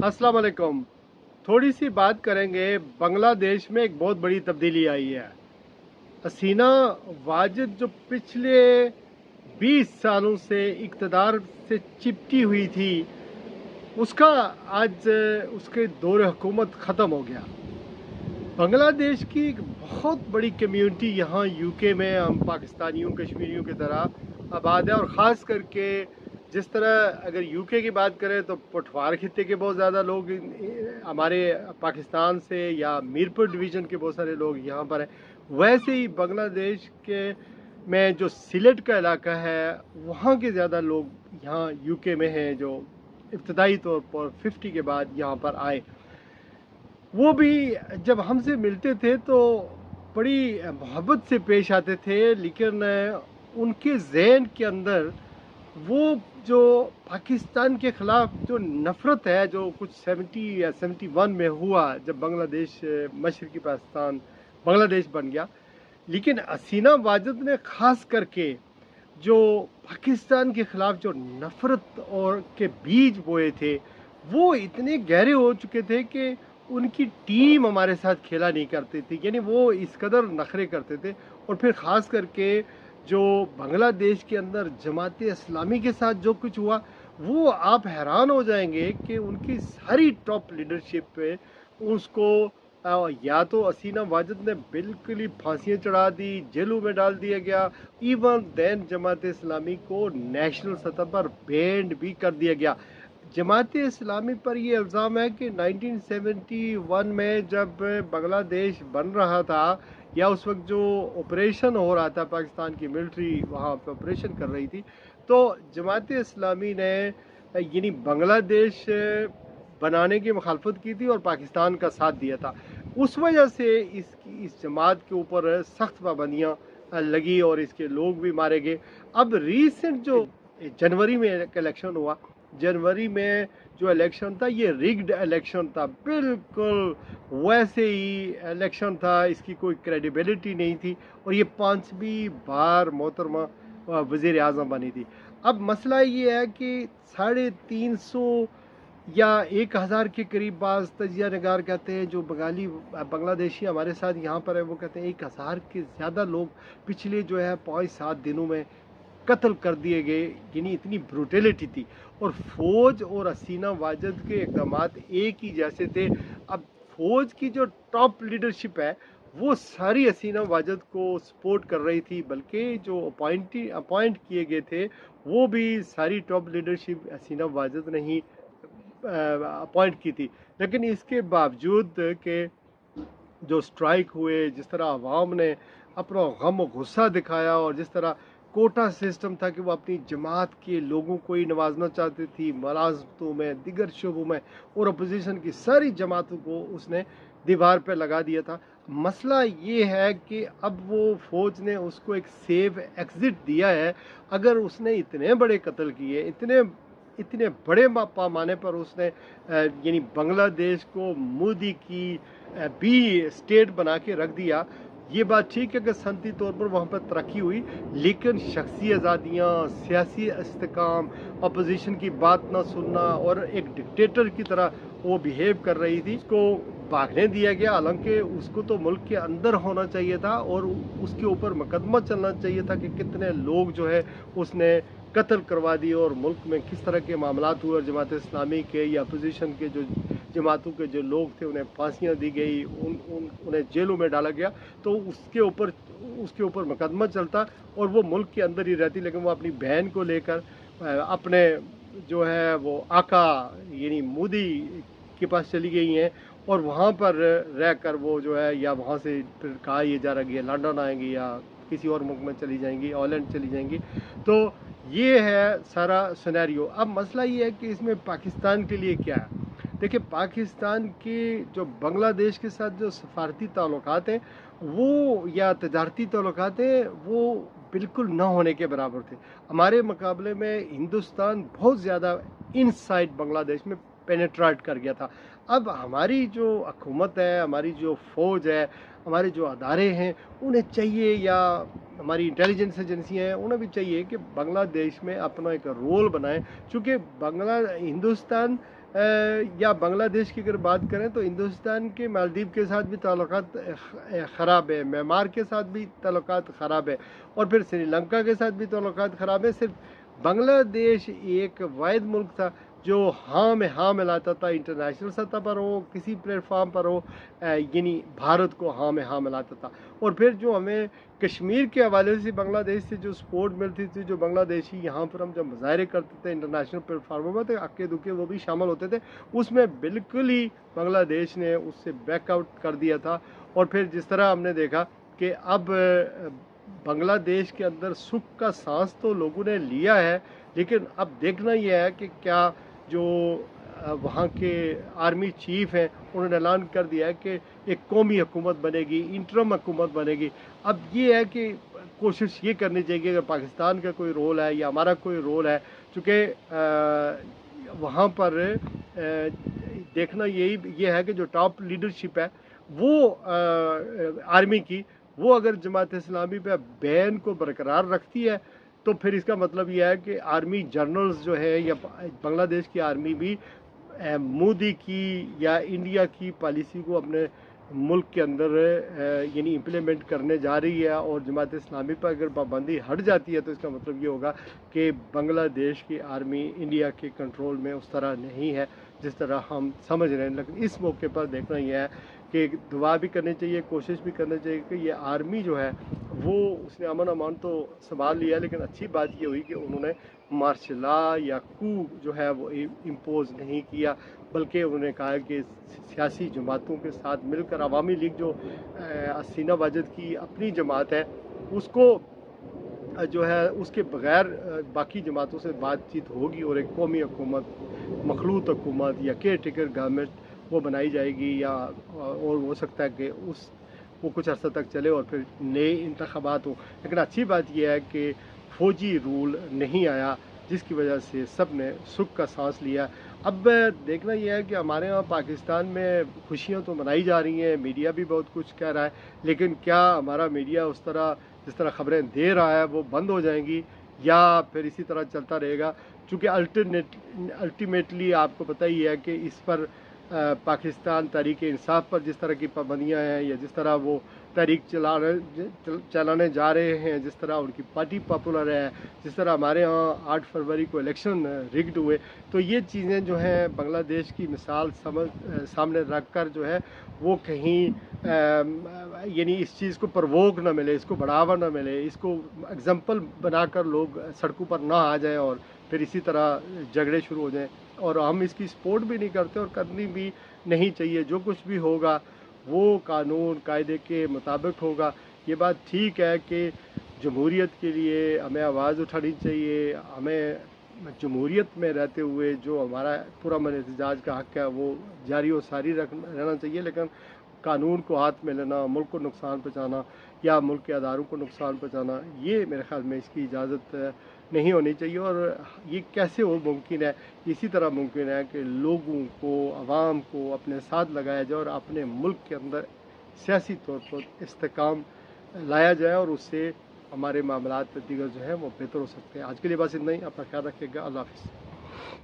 अस्सलाम वालेकुम। थोड़ी सी बात करेंगे। बांग्लादेश में एक बहुत बड़ी तब्दीली आई है। हसीना वाजिद जो पिछले 20 सालों से इक़्तिदार से चिपटी हुई थी, उसका आज उसके दौर हुकूमत ख़त्म हो गया। बांग्लादेश की एक बहुत बड़ी कम्यूनिटी यहाँ यूके में हम पाकिस्तानियों कश्मीरियों की तरह आबाद है, और ख़ास करके जिस तरह अगर यूके की बात करें तो पठवार खित्ते के बहुत ज़्यादा लोग हमारे पाकिस्तान से या मीरपुर डिवीज़न के बहुत सारे लोग यहाँ पर हैं, वैसे ही बांग्लादेश के में जो सिलेट का इलाका है वहाँ के ज़्यादा लोग यहाँ यूके में हैं, जो इब्तदाई तौर पर 50 के बाद यहाँ पर आए। वो भी जब हमसे मिलते थे तो बड़ी मोहब्बत से पेश आते थे, लेकिन उनके ज़हन के अंदर वो जो पाकिस्तान के ख़िलाफ़ जो नफ़रत है, जो कुछ 70 या 71 में हुआ जब बांग्लादेश मशरक़ी पाकिस्तान बांग्लादेश बन गया, लेकिन हसीना वाजिद ने ख़ास करके जो पाकिस्तान के ख़िलाफ़ जो नफ़रत और के बीज बोए थे वो इतने गहरे हो चुके थे कि उनकी टीम हमारे साथ खेला नहीं करती थी। यानी वो इस कदर नखरे करते थे। और फिर ख़ास करके जो बांग्लादेश के अंदर जमात इस्लामी के साथ जो कुछ हुआ, वो आप हैरान हो जाएंगे कि उनकी सारी टॉप लीडरशिप पे उसको या तो हसीना वाजिद ने बिल्कुल ही फांसियाँ चढ़ा दी, जेलों में डाल दिया गया। इवन देन जमात इस्लामी को नेशनल सतह पर बैंड भी कर दिया गया। जमात इस्लामी पर ये इल्ज़ाम है कि 1971 में जब बांग्लादेश बन रहा था या उस वक्त जो ऑपरेशन हो रहा था, पाकिस्तान की मिलिट्री वहाँ पर ऑपरेशन कर रही थी, तो जमात इस्लामी ने यानी बांग्लादेश बनाने की मुखालफत की थी और पाकिस्तान का साथ दिया था। उस वजह से इस जमात के ऊपर सख्त पाबंदियाँ लगी और इसके लोग भी मारे गए। अब रीसेंट जो जनवरी में एक इलेक्शन हुआ, जनवरी में जो इलेक्शन था ये रिग्ड इलेक्शन था, बिल्कुल वैसे ही इलेक्शन था, इसकी कोई क्रेडिबिलिटी नहीं थी, और ये 5वीं बार मोहतरमा वज़ीर आज़म बनी थी। अब मसला ये है कि 350 या 1000 के करीब बाज़ तजिया नगार कहते हैं, जो बंगाली बांग्लादेशी हमारे साथ यहाँ पर है, वो कहते हैं 1000 के ज़्यादा लोग पिछले जो है 5-7 दिनों में कत्ल कर दिए गए। यानी इतनी ब्रूटलिटी थी, और फ़ौज और हसीना वाजिद के इक़दामात एक ही जैसे थे। अब फ़ौज की जो टॉप लीडरशिप है वो सारी हसीना वाजिद को सपोर्ट कर रही थी, बल्कि जो अपॉइंट किए गए थे वो भी सारी टॉप लीडरशिप हसीना वाजिद ने ही अपॉइंट की थी। लेकिन इसके बावजूद के जो स्ट्राइक हुए, जिस तरह अवाम ने अपना गम और गुस्सा दिखाया, और जिस तरह कोटा सिस्टम था कि वो अपनी जमात के लोगों को ही नवाजना चाहती थी मुलाजमतों में, दिगर शोबों में, और अपोजिशन की सारी जमातों को उसने दीवार पर लगा दिया था। मसला ये है कि अब वो फ़ौज ने उसको एक सेफ एग्ज़िट दिया है। अगर उसने इतने बड़े कत्ल किए, इतने बड़े पैमाने पर उसने यानी बांग्लादेश को मोदी की बी स्टेट बना के रख दिया, ये बात ठीक है कि सनती तौर पर वहाँ पर तरक्की हुई, लेकिन शख्सी आज़ादियाँ, सियासी इस्तेकाम, अपोजिशन की बात ना सुनना, और एक डिक्टेटर की तरह वो बिहेव कर रही थी, उसको भागने दिया गया। हालांकि उसको तो मुल्क के अंदर होना चाहिए था और उसके ऊपर मुकदमा चलना चाहिए था कि कितने लोग जो है उसने कत्ल करवा दिए और मुल्क में किस तरह के मामलात हुए, और जमात इस्लामी के या अपोजिशन के जो जमातों के जो लोग थे उन्हें फांसियाँ दी गई, उन्हें जेलों में डाला गया, तो उसके ऊपर मुकदमा चलता और वो मुल्क के अंदर ही रहती। लेकिन वो अपनी बहन को लेकर अपने जो है वो आका यानी मोदी के पास चली गई हैं, और वहाँ पर रहकर वो जो है या वहाँ से फिर कहा ये जा रहा है लंदन आएंगी या किसी और मुल्क में चली जाएंगी, हॉलैंड चली जाएंगी। तो ये है सारा सिनेरियो। अब मसला ये है कि इसमें पाकिस्तान के लिए क्या है। देखिए, पाकिस्तान के जो बांग्लादेश के साथ जो सफारती ताल्लुकात हैं वो या तजारती ताल्लुकात हैं वो बिल्कुल न होने के बराबर थे। हमारे मुकाबले में हिंदुस्तान बहुत ज़्यादा इनसाइड बांग्लादेश में पेनेट्रेट कर गया था। अब हमारी जो हुकूमत है, हमारी जो फ़ौज है, हमारे जो अदारे हैं, उन्हें चाहिए, या हमारी इंटेलिजेंस एजेंसियाँ हैं, उन्हें भी चाहिए कि बांग्लादेश में अपना एक रोल बनाएं। चूँकि हिंदुस्तान या बांग्लादेश की अगर बात करें तो हिंदुस्तान के मालदीव के साथ भी ताल्लुकात ख़राब है, म्यांमार के साथ भी ताल्लुकात ख़राब है, और फिर श्रीलंका के साथ भी ताल्लुकात ख़राब है। सिर्फ बांग्लादेश एक वाहिद मुल्क था जो हाँ में हाँ मिलाता था, इंटरनेशनल सतह पर हो, किसी प्लेटफार्म पर हो, यानी भारत को हाँ में हाँ मिलाता था। और फिर जो हमें कश्मीर के हवाले से बांग्लादेश से जो सपोर्ट मिलती थी, जो बांग्लादेशी यहाँ पर हम जब मुजाहरे करते थे इंटरनेशनल प्लेटफार्मों में, तो अक्के दुक्के वो भी शामिल होते थे, उसमें बिल्कुल ही बांग्लादेश ने उससे बैकआउट कर दिया था। और फिर जिस तरह हमने देखा कि अब बांग्लादेश के अंदर सुख का सांस तो लोगों ने लिया है, लेकिन अब देखना यह है कि क्या जो वहाँ के आर्मी चीफ हैं उन्होंने ऐलान कर दिया है कि एक कौमी हुकूमत बनेगी, इंटरम हुकूमत बनेगी। अब ये है कि कोशिश ये करनी चाहिए कि अगर पाकिस्तान का कोई रोल है या हमारा कोई रोल है, चूँकि वहाँ पर देखना ये है कि जो टॉप लीडरशिप है वो आर्मी की, वो अगर जमात इस्लामी पे बैन को बरकरार रखती है, तो फिर इसका मतलब यह है कि आर्मी जनरल्स जो है या बांग्लादेश की आर्मी भी मोदी की या इंडिया की पॉलिसी को अपने मुल्क के अंदर यानी इम्प्लीमेंट करने जा रही है। और जमात इस्लामी पर अगर पाबंदी हट जाती है तो इसका मतलब ये होगा कि बांग्लादेश की आर्मी इंडिया के कंट्रोल में उस तरह नहीं है जिस तरह हम समझ रहे हैं। लेकिन इस मौके पर देखना यह है कि दुआ भी करनी चाहिए, कोशिश भी करनी चाहिए कि ये आर्मी जो है वो उसने अमन अमान तो संभाल लिया, लेकिन अच्छी बात ये हुई कि उन्होंने मार्शल लॉ या कू जो है वो इम्पोज नहीं किया, बल्कि उन्होंने कहा कि सियासी जमातों के साथ मिलकर अवामी लीग जो हसीना वाजिद की अपनी जमात है उसको जो है उसके बगैर बाकी जमातों से बातचीत होगी और एक कौमी हुकूमत, मखलूत हुकूमत या केयर टेकर गवर्नमेंट वो बनाई जाएगी, या और हो सकता है कि वो कुछ अर्सा तक चले और फिर नए इंतखाबात हो। लेकिन अच्छी बात यह है कि फौजी रूल नहीं आया, जिसकी वजह से सब ने सुख का सांस लिया। अब देखना यह है कि हमारे यहाँ पाकिस्तान में खुशियाँ तो मनाई जा रही हैं, मीडिया भी बहुत कुछ कह रहा है, लेकिन क्या हमारा मीडिया उस तरह जिस तरह खबरें दे रहा है वो बंद हो जाएंगी या फिर इसी तरह चलता रहेगा? चूँकि अल्टीमेटली आपको पता ही है कि इस पर पाकिस्तान तहरीक इंसाफ पर जिस तरह की पाबंदियाँ हैं या जिस तरह वो तहरीक चलाने जा रहे हैं, जिस तरह उनकी पार्टी पॉपुलर है, जिस तरह हमारे यहाँ 8 फरवरी को इलेक्शन रिग्ड हुए, तो ये चीज़ें जो हैं बांग्लादेश की मिसाल सामने रख कर जो है वो कहीं यानी इस चीज़ को प्रवोक ना मिले, इसको बढ़ावा ना मिले, इसको एग्जाम्पल बनाकर लोग सड़कों पर ना आ जाएं और फिर इसी तरह झगड़े शुरू हो जाएं। और हम इसकी सपोर्ट भी नहीं करते और करनी भी नहीं चाहिए। जो कुछ भी होगा वो कानून कायदे के मुताबिक होगा। ये बात ठीक है कि जमहूरियत के लिए हमें आवाज़ उठानी चाहिए, हमें जमहूरियत में रहते हुए जो हमारा पुरअमन एहतजाज का हक़ है वो जारी और सारी रहना चाहिए, लेकिन कानून को हाथ में लेना, मुल्क को नुकसान पहुँचाना या मुल्क के अदारों को नुकसान पहुँचाना, ये मेरे ख्याल में इसकी इजाज़त नहीं होनी चाहिए। और ये कैसे हो मुमकिन है? इसी तरह मुमकिन है कि लोगों को, आवाम को अपने साथ लगाया जाए और अपने मुल्क के अंदर सियासी तौर पर इस्तेकाम लाया जाए और उससे हमारे मामलात दीगर जो हैं वो बेहतर हो सकते हैं। आज के लिए बस इतना ही। अपना ख्याल रखिएगा। अल्लाह हाफ़िज़।